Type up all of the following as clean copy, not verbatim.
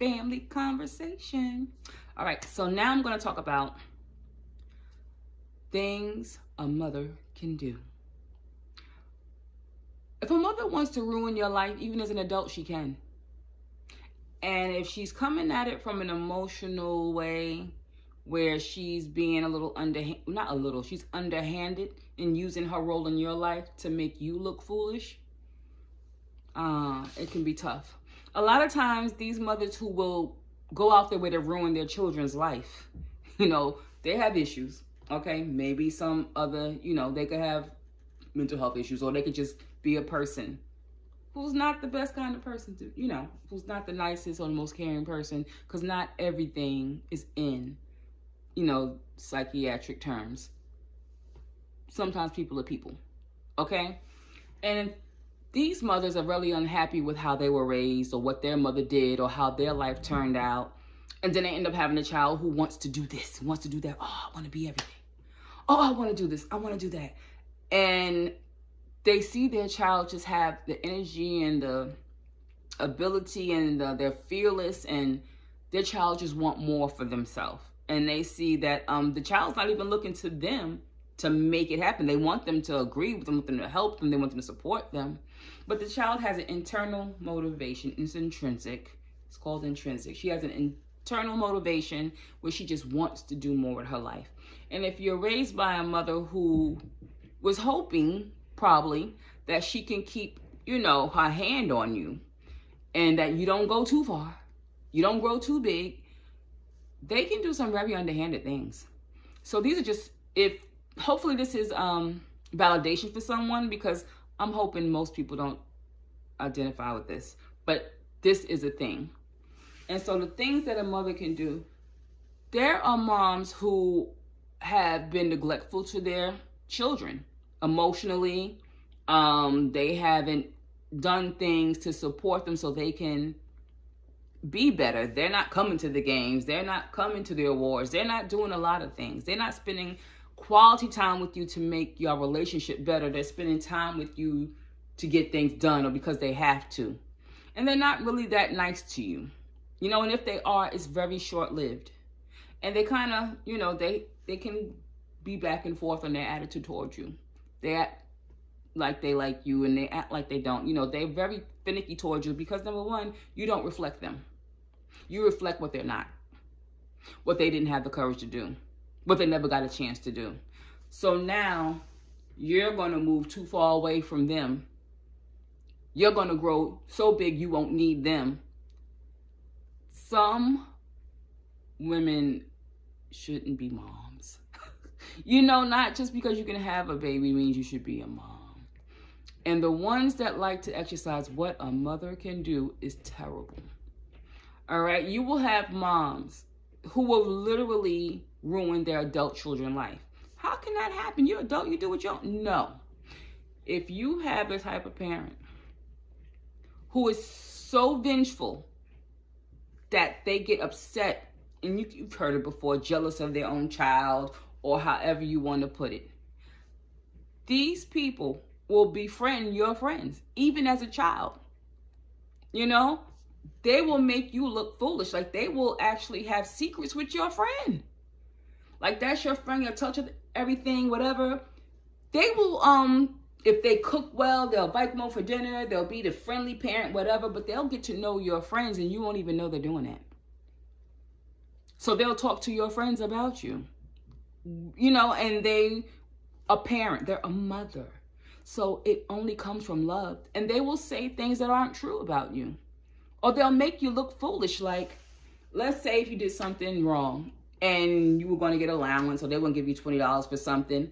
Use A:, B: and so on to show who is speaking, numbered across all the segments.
A: family conversation. All right, so now I'm going to talk about things a mother can do. If a mother wants to ruin your life, even as an adult, she can. And if she's coming at it from an emotional way, where she's being a little she's underhanded in using her role in your life to make you look foolish, it can be tough. A lot of times, these mothers who will go out their way to ruin their children's life, they have issues, okay? Maybe some other, they could have mental health issues, or they could just be a person who's not the best kind of person to, who's not the nicest or the most caring person, because not everything is in, psychiatric terms. Sometimes people are people, okay? And these mothers are really unhappy with how they were raised, or what their mother did, or how their life turned out. And then they end up having a child who wants to do this, wants to do that. Oh, I want to be everything. Oh, I want to do this. I want to do that. And they see their child just have the energy and the ability, and they're fearless, and their child just want more for themselves. And they see that the child's not even looking to them to make it happen. They want them to agree with them, want them to help them, they want them to support them. But the child has an internal motivation. It's intrinsic. It's called intrinsic. She has an internal motivation where she just wants to do more with her life. And if you're raised by a mother who was hoping, probably, that she can keep, her hand on you, and that you don't go too far, you don't grow too big, they can do some very underhanded things. So these are just, hopefully this is validation for someone, because I'm hoping most people don't identify with this, but this is a thing. And so the things that a mother can do, there are moms who have been neglectful to their children emotionally. They haven't done things to support them so they can be better. They're not coming to the games. They're not coming to the awards. They're not doing a lot of things. They're not spending quality time with you to make your relationship better. They're spending time with you to get things done, or because they have to. And they're not really that nice to you. And if they are, it's very short-lived. And they kind of, they can be back and forth on their attitude towards you. They act like they like you, and they act like they don't. They're very finicky towards you because, number one, you don't reflect them. You reflect what they're not, what they didn't have the courage to do, what they never got a chance to do. So now you're going to move too far away from them. You're going to grow so big you won't need them. Some women shouldn't be moms. Not just because you can have a baby means you should be a mom. And the ones that like to exercise what a mother can do is terrible. All right? You will have moms who will literally ruin their adult children's life. How can that happen? You're adult, you do what you want. No. If you have a type of parent who is so vengeful that they get upset, and you've heard it before, jealous of their own child, or however you want to put it, these people will befriend your friends, even as a child. They will make you look foolish. Like, they will actually have secrets with your friend. Like, that's your friend, you'll touch everything, whatever. They will, if they cook well, they'll invite them over for dinner, they'll be the friendly parent, whatever, but they'll get to know your friends, and you won't even know they're doing that. So they'll talk to your friends about you. And they a parent, they're a mother. So it only comes from love. And they will say things that aren't true about you. Or they'll make you look foolish. Like, let's say if you did something wrong and you were going to get allowance, or they were going to give you $20 for something.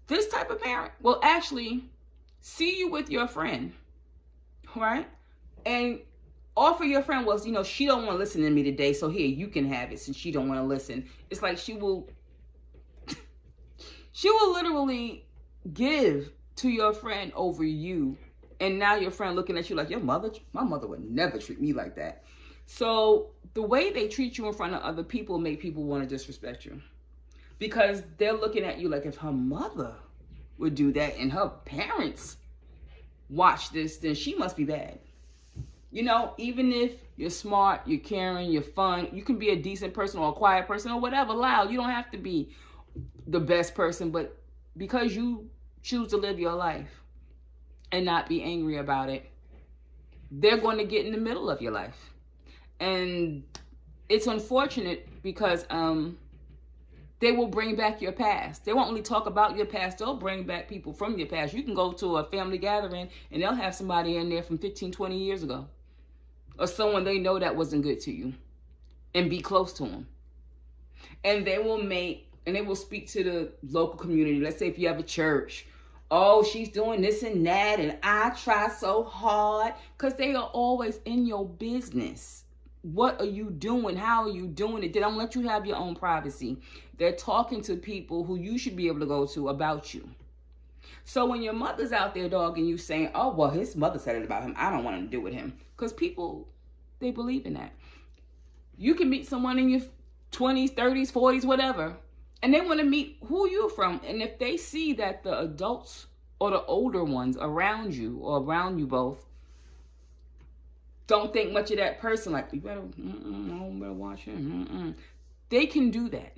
A: This type of parent will actually see you with your friend, right? And offer your friend, well, she don't want to listen to me today, so here, you can have it since she don't want to listen. It's like she will literally give to your friend over you. And now your friend looking at you like, my mother would never treat me like that. So the way they treat you in front of other people make people want to disrespect you. Because they're looking at you like, if her mother would do that and her parents watch this, then she must be bad. You know, even if you're smart, you're caring, you're fun, you can be a decent person or a quiet person or whatever, loud. You don't have to be the best person, but because you choose to live your life and not be angry about it, they're going to get in the middle of your life. And it's unfortunate because they will bring back your past. They won't only talk about your past, they'll bring back people from your past. You can go to a family gathering and they'll have somebody in there from 15, 20 years ago. Or someone they know that wasn't good to you. And be close to them. And they will speak to the local community. Let's say if you have a church. Oh, she's doing this and that, and I try so hard. Because they are always in your business. What are you doing? How are you doing it? They don't let you have your own privacy. They're talking to people who you should be able to go to about you. So when your mother's out there dogging you saying, oh, well, his mother said it about him, I don't want to do with him. Because people, they believe in that. You can meet someone in your 20s, 30s, 40s, whatever, and they want to meet who you're from. And if they see that the adults or the older ones around you or around you both don't think much of that person, like, you better, better watch him. They can do that.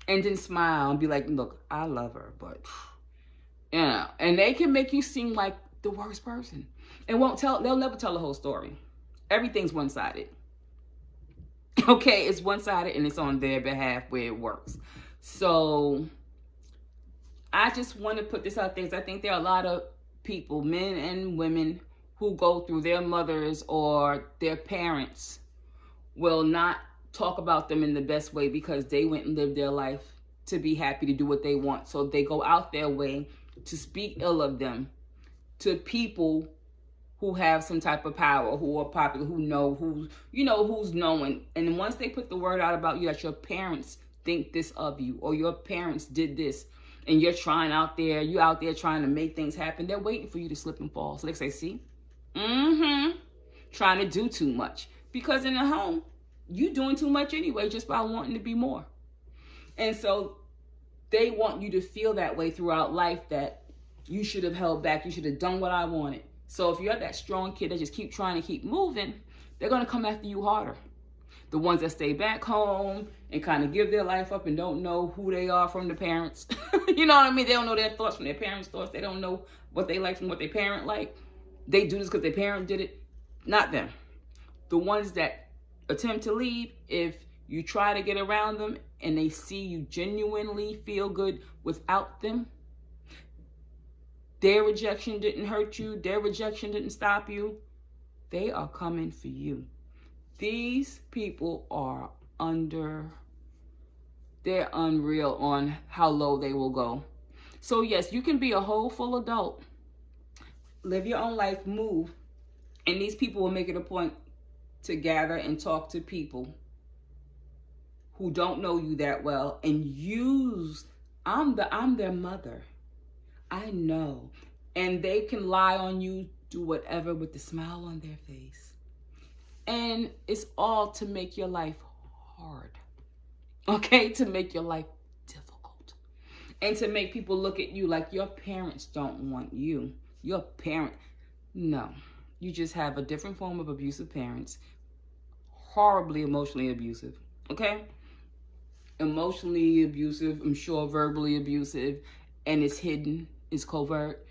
A: And then smile and be like, look, I love her, but, you know, and they can make you seem like the worst person. And they'll never tell the whole story. Everything's one-sided. Okay, it's one-sided and it's on their behalf where it works. So I just want to put this out there because I think there are a lot of people, men and women, who go through their mothers or their parents will not talk about them in the best way because they went and lived their life to be happy to do what they want. So they go out their way to speak ill of them to people who have some type of power, who are popular, who know, who's knowing. And once they put the word out about you that your parents think this of you or your parents did this and you're out there trying to make things happen, they're waiting for you to slip and fall. So they say, see, trying to do too much. Because in the home, you doing too much anyway just by wanting to be more. And so they want you to feel that way throughout life, that you should have held back, you should have done what I wanted. So if you're that strong kid that just keep trying to keep moving, they're going to come after you harder. The ones that stay back home and kind of give their life up and don't know who they are from the parents. You know what I mean? They don't know their thoughts from their parents' thoughts. They don't know what they like from what their parent like. They do this because their parent did it. Not them. The ones that attempt to leave, if you try to get around them and they see you genuinely feel good without them, their rejection didn't hurt you, their rejection didn't stop you, they are coming for you. These people are they're unreal on how low they will go. So yes, you can be a whole full adult, live your own life, move, and these people will make it a point to gather and talk to people who don't know you that well and use, I'm their mother. I know. And they can lie on you, do whatever with the smile on their face. And it's all to make your life hard. Okay? To make your life difficult. And to make people look at you like your parents don't want you. Your parent. No. You just have a different form of abusive parents. Horribly emotionally abusive. Okay? Emotionally abusive, I'm sure verbally abusive. And it's hidden. Is covert,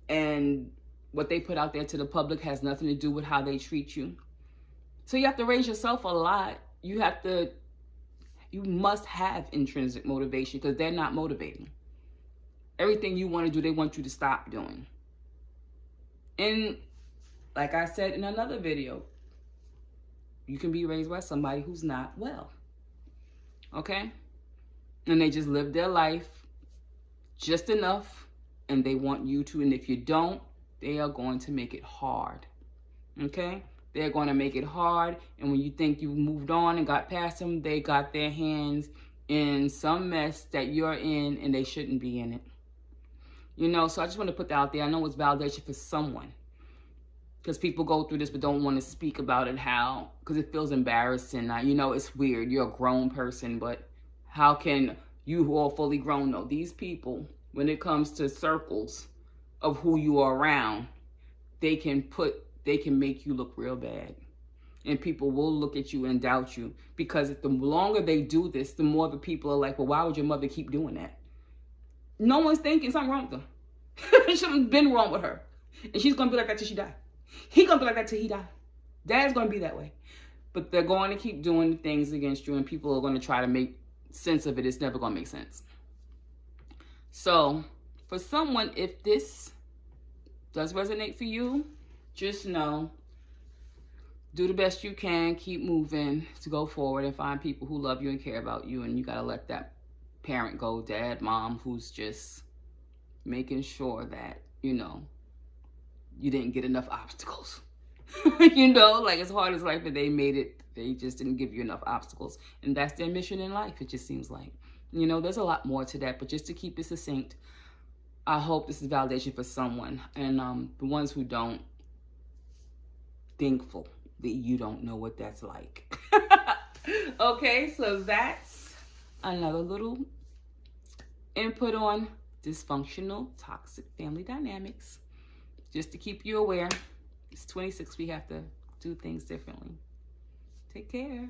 A: and what they put out there to the public has nothing to do with how they treat you. So you have to raise yourself a lot. You must have intrinsic motivation because they're not motivating. Everything you want to do, they want you to stop doing. And like I said in another video, you can be raised by somebody who's not well. Okay? And they just live their life just enough. And they want you to, and if you don't, they are going to make it hard. Okay? They're going to make it hard, and when you think you've moved on and got past them, they got their hands in some mess that you're in, and they shouldn't be in it. You know, so I just want to put that out there. I know it's validation for someone, because people go through this but don't want to speak about it, because it feels embarrassing. You know, it's weird. You're a grown person, but how can you who are fully grown know? These people, when it comes to circles of who you are around, they can they can make you look real bad. And people will look at you and doubt you, because the longer they do this, the more the people are like, well, why would your mother keep doing that? No one's thinking something wrong with her. Something's been wrong with her. And she's going to be like that till she die. He's going to be like that till he die. Dad's going to be that way. But they're going to keep doing things against you, and people are going to try to make sense of it. It's never going to make sense. So for someone, if this does resonate for you, just know, do the best you can, keep moving to go forward and find people who love you and care about you. And you got to let that parent go, dad, mom, who's just making sure that, you know, you didn't get enough obstacles. You know, like as hard as life, but they made it, they just didn't give you enough obstacles. And that's their mission in life, it just seems like. You know, there's a lot more to that, but just to keep it succinct, I hope this is validation for someone. And the ones who don't, thankful that you don't know what that's like. Okay, so that's another little input on dysfunctional, toxic family dynamics. Just to keep you aware. It's 26, we have to do things differently. Take care.